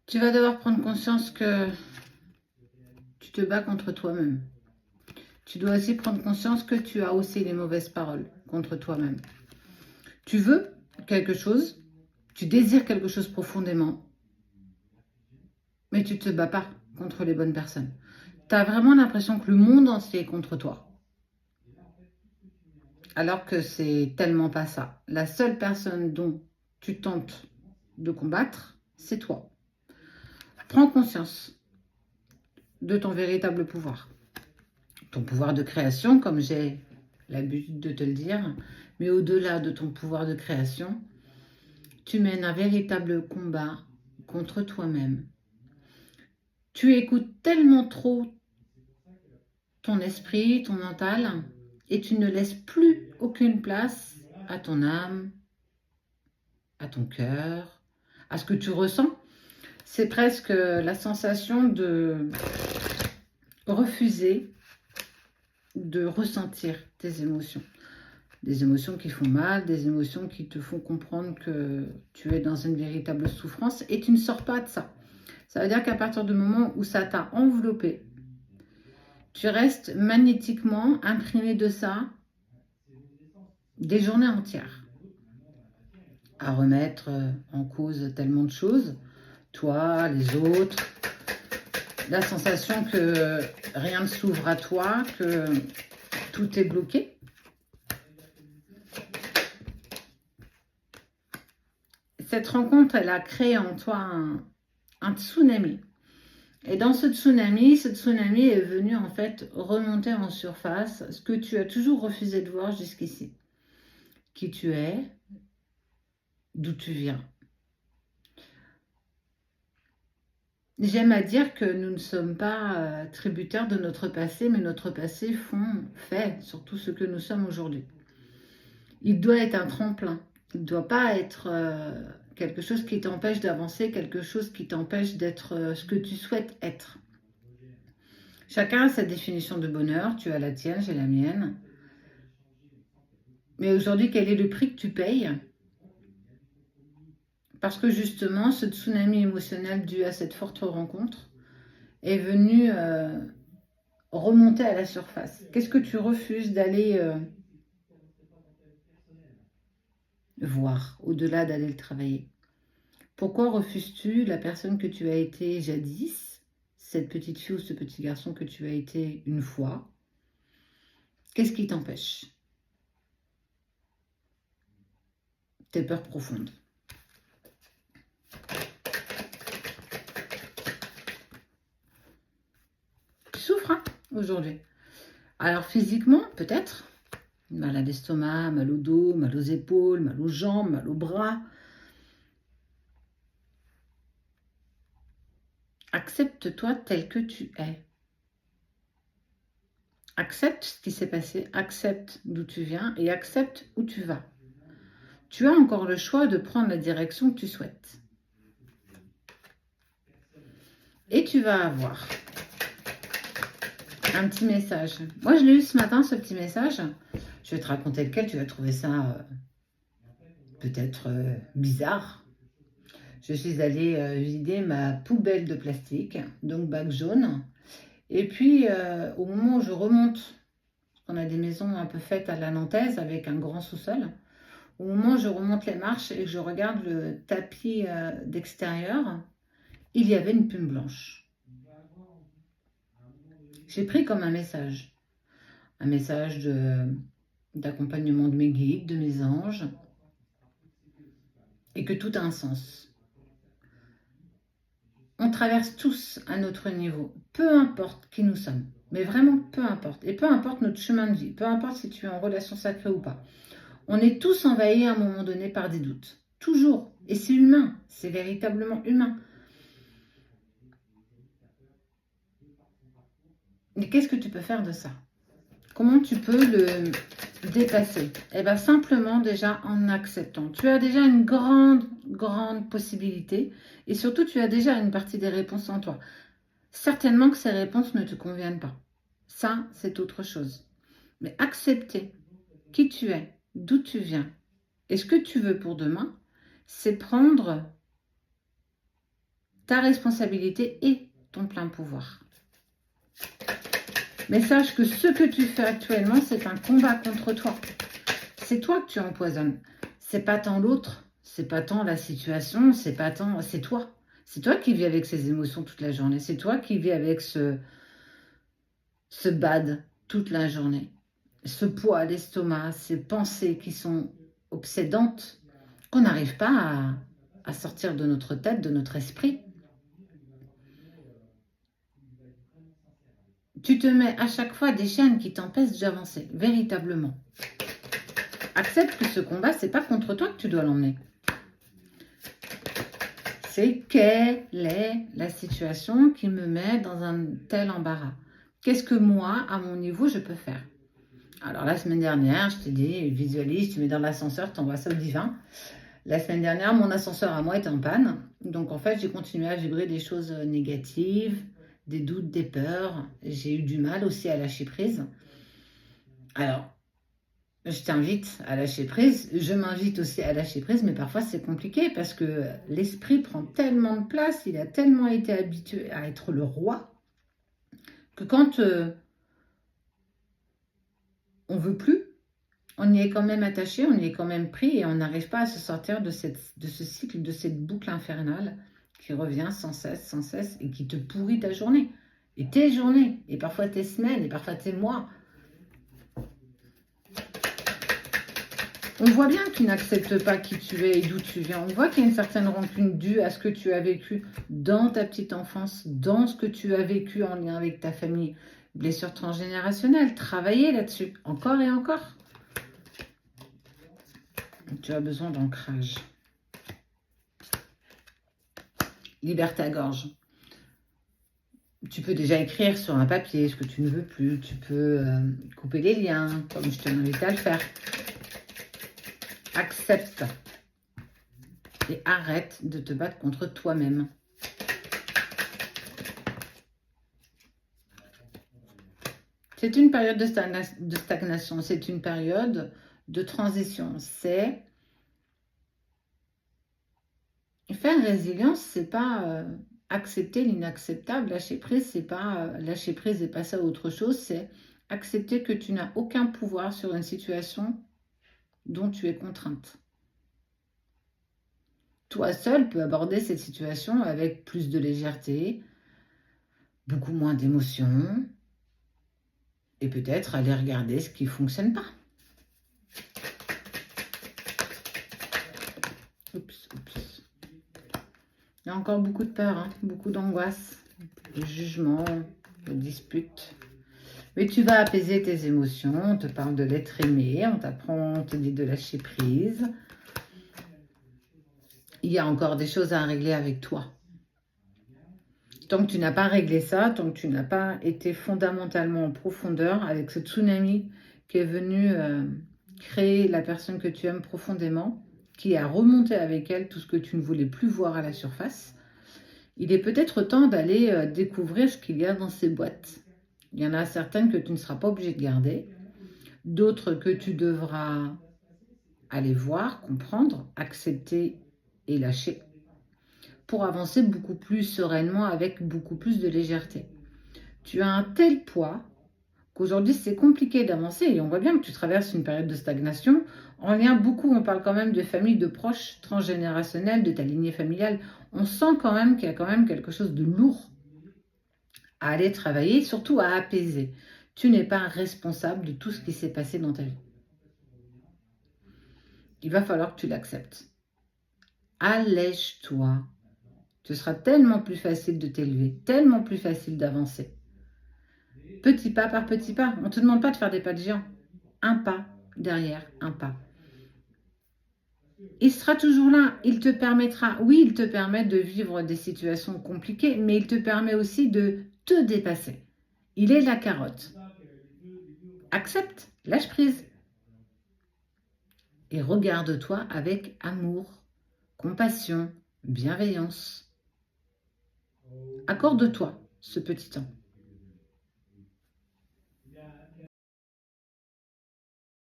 Tu vas devoir prendre conscience que tu te bats contre toi-même. Tu dois aussi prendre conscience que tu as aussi les mauvaises paroles contre toi-même. Tu veux quelque chose, tu désires quelque chose profondément, mais tu ne te bats pas contre les bonnes personnes. Tu as vraiment l'impression que le monde entier est contre toi. Alors que c'est tellement pas ça. La seule personne dont tu tentes de combattre, c'est toi. Prends conscience de ton véritable pouvoir. Ton pouvoir de création, comme j'ai l'habitude de te le dire, mais au-delà de ton pouvoir de création, tu mènes un véritable combat contre toi-même. Tu écoutes tellement trop ton esprit, ton mental, et tu ne laisses plus aucune place à ton âme, à ton cœur, à ce que tu ressens. C'est presque la sensation de refuser de ressentir tes émotions. Des émotions qui font mal, des émotions qui te font comprendre que tu es dans une véritable souffrance et tu ne sors pas de ça. Ça veut dire qu'à partir du moment où ça t'a enveloppé, tu restes magnétiquement imprimé de ça des journées entières. À remettre en cause tellement de choses, toi, les autres, la sensation que rien ne s'ouvre à toi, que tout est bloqué. Cette rencontre, elle a créé en toi un tsunami. Et dans ce tsunami est venu en fait remonter en surface ce que tu as toujours refusé de voir jusqu'ici. Qui tu es, d'où tu viens. J'aime à dire que nous ne sommes pas tributaires de notre passé, mais notre passé fait surtout ce que nous sommes aujourd'hui. Il doit être un tremplin. Il ne doit pas être quelque chose qui t'empêche d'avancer, quelque chose qui t'empêche d'être ce que tu souhaites être. Chacun a sa définition de bonheur. Tu as la tienne, j'ai la mienne. Mais aujourd'hui, quel est le prix que tu payes? Parce que justement, ce tsunami émotionnel dû à cette forte rencontre est venu remonter à la surface. Qu'est-ce que tu refuses d'aller voir, au-delà d'aller le travailler? Pourquoi refuses-tu la personne que tu as été jadis, cette petite fille ou ce petit garçon que tu as été une fois? Qu'est-ce qui t'empêche? Tes peurs profondes. Tu souffres hein, aujourd'hui. Alors physiquement, peut-être, mal à l'estomac, mal au dos, mal aux épaules, mal aux jambes, mal aux bras. Accepte-toi tel que tu es. Accepte ce qui s'est passé, accepte d'où tu viens et accepte où tu vas. Tu as encore le choix de prendre la direction que tu souhaites. Et tu vas avoir un petit message. Moi, je l'ai eu ce matin, ce petit message. Je vais te raconter lequel, tu vas trouver ça peut-être bizarre. Je suis allée vider ma poubelle de plastique, donc bac jaune. Et puis, au moment où je remonte, on a des maisons un peu faites à la nantaise avec un grand sous-sol. Au moment où je remonte les marches et que je regarde le tapis d'extérieur, il y avait une plume blanche. J'ai pris comme un message d'accompagnement de mes guides, de mes anges, et que tout a un sens. On traverse tous à notre niveau, peu importe qui nous sommes, mais vraiment peu importe. Et peu importe notre chemin de vie, peu importe si tu es en relation sacrée ou pas. On est tous envahis à un moment donné par des doutes. Toujours. Et c'est humain, c'est véritablement humain. Mais qu'est-ce que tu peux faire de ça? Comment tu peux le dépasser? Eh bien, simplement déjà en acceptant. Tu as déjà une grande possibilité et surtout, tu as déjà une partie des réponses en toi. Certainement que ces réponses ne te conviennent pas. Ça, c'est autre chose. Mais accepter qui tu es, d'où tu viens et ce que tu veux pour demain, c'est prendre ta responsabilité et ton plein pouvoir. Mais sache que ce que tu fais actuellement, c'est un combat contre toi. C'est toi que tu empoisonnes. C'est pas tant l'autre, c'est pas tant la situation, c'est pas tant... C'est toi. C'est toi qui vis avec ces émotions toute la journée. C'est toi qui vis avec ce bad toute la journée. Ce poids à l'estomac, ces pensées qui sont obsédantes, qu'on n'arrive pas à sortir de notre tête, de notre esprit. Tu te mets à chaque fois des chaînes qui t'empêchent d'avancer, véritablement. Accepte que ce combat, c'est pas contre toi que tu dois l'emmener. C'est quelle est la situation qui me met dans un tel embarras? Qu'est-ce que moi, à mon niveau, je peux faire? Alors, la semaine dernière, je t'ai dit, visualise, tu mets dans l'ascenseur, tu envoies ça au divin. La semaine dernière, mon ascenseur à moi était en panne. Donc, en fait, j'ai continué à vibrer des choses négatives, des doutes, des peurs. J'ai eu du mal aussi à lâcher prise. Alors, je t'invite à lâcher prise. Je m'invite aussi à lâcher prise, mais parfois, c'est compliqué parce que l'esprit prend tellement de place, il a tellement été habitué à être le roi, que quand on veut plus, on y est quand même attaché, on y est quand même pris et on n'arrive pas à se sortir de ce cycle, de cette boucle infernale qui revient sans cesse et qui te pourrit ta journée. Et tes journées, et parfois tes semaines, et parfois tes mois. On voit bien que tu n'acceptes pas qui tu es et d'où tu viens. On voit qu'il y a une certaine rancune due à ce que tu as vécu dans ta petite enfance, dans ce que tu as vécu en lien avec ta famille. Blessure transgénérationnelle, travailler là-dessus, encore et encore. Tu as besoin d'ancrage. Libère ta gorge. Tu peux déjà écrire sur un papier ce que tu ne veux plus. Tu peux couper les liens, comme je te l'invite à le faire. Accepte. Et arrête de te battre contre toi-même. C'est une période de stagnation. C'est une période de transition. C'est... Faire résilience, c'est pas accepter l'inacceptable. Lâcher prise, c'est pas lâcher prise et passer à autre chose. C'est accepter que tu n'as aucun pouvoir sur une situation dont tu es contrainte. Toi seul peux aborder cette situation avec plus de légèreté, beaucoup moins d'émotion, et peut-être aller regarder ce qui ne fonctionne pas. Oups. Il y a encore beaucoup de peur, hein, beaucoup d'angoisse, de jugement, de disputes. Mais tu vas apaiser tes émotions, on te parle de l'être aimé, on t'apprend, on te dit de lâcher prise. Il y a encore des choses à régler avec toi. Tant que tu n'as pas réglé ça, tant que tu n'as pas été fondamentalement en profondeur avec ce tsunami qui est venu créer la personne que tu aimes profondément, qui a remonté avec elle tout ce que tu ne voulais plus voir à la surface, il est peut-être temps d'aller découvrir ce qu'il y a dans ces boîtes. Il y en a certaines que tu ne seras pas obligé de garder, d'autres que tu devras aller voir, comprendre, accepter et lâcher pour avancer beaucoup plus sereinement avec beaucoup plus de légèreté. Tu as un tel poids qu'aujourd'hui c'est compliqué d'avancer et on voit bien que tu traverses une période de stagnation. En lien beaucoup, on parle quand même de famille, de proches, transgénérationnels, de ta lignée familiale. On sent quand même qu'il y a quand même quelque chose de lourd à aller travailler, surtout à apaiser. Tu n'es pas responsable de tout ce qui s'est passé dans ta vie. Il va falloir que tu l'acceptes. Allège-toi. Ce sera tellement plus facile de t'élever, tellement plus facile d'avancer. Petit pas par petit pas. On ne te demande pas de faire des pas de géant. Un pas derrière un pas. Il sera toujours là. Il te permettra, oui, il te permet de vivre des situations compliquées, mais il te permet aussi de te dépasser. Il est la carotte. Accepte, lâche prise. Et regarde-toi avec amour, compassion, bienveillance. Accorde-toi ce petit temps.